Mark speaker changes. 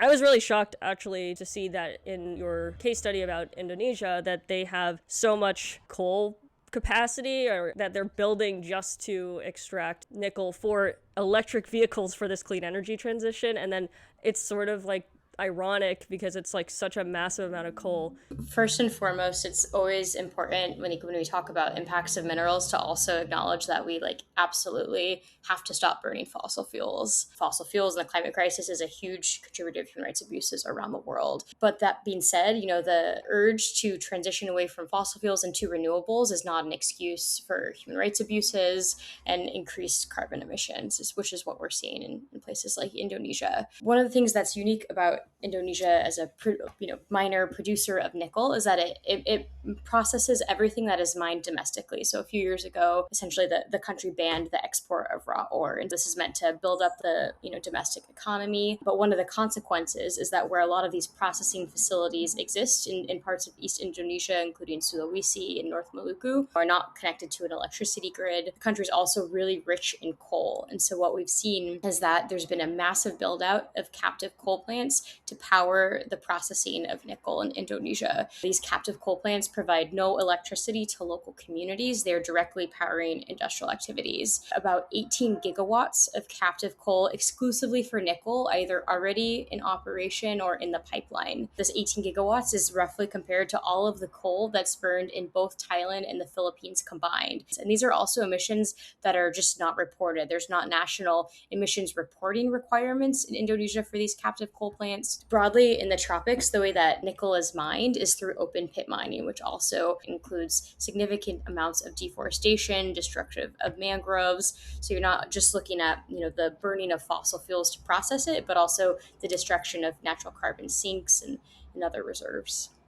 Speaker 1: I was really shocked actually to see that in your case study about Indonesia that they have so much coal capacity, or that they're building just to extract nickel for electric vehicles for this clean energy transition. And then it's sort of like ironic because it's like such a massive amount of coal.
Speaker 2: First and foremost, it's always important when we talk about impacts of minerals to also acknowledge that we like absolutely have to stop burning fossil fuels. Fossil fuels and the climate crisis is a huge contributor to human rights abuses around the world. But that being said, the urge to transition away from fossil fuels into renewables is not an excuse for human rights abuses and increased carbon emissions, which is what we're seeing in places like Indonesia. One of the things that's unique about Indonesia as a minor producer of nickel is that it processes everything that is mined domestically. So a few years ago, essentially the country banned the export of raw ore, and this is meant to build up the domestic economy. But one of the consequences is that where a lot of these processing facilities exist in parts of East Indonesia, including Sulawesi and North Maluku, are not connected to an electricity grid. The country is also really rich in coal, and so what we've seen is that there's been a massive build out of captive coal plants to power the processing of nickel in Indonesia. These captive coal plants provide no electricity to local communities. They're directly powering industrial activities. About 18 gigawatts of captive coal exclusively for nickel, either already in operation or in the pipeline. This 18 gigawatts is roughly compared to all of the coal that's burned in both Thailand and the Philippines combined. And these are also emissions that are just not reported. There's not national emissions reporting requirements in Indonesia for these captive coal plants. Broadly in the tropics, the way that nickel is mined is through open pit mining, which also includes significant amounts of deforestation, destruction of mangroves. So you're not just looking at the burning of fossil fuels to process it, but also the destruction of natural carbon sinks and other reserves.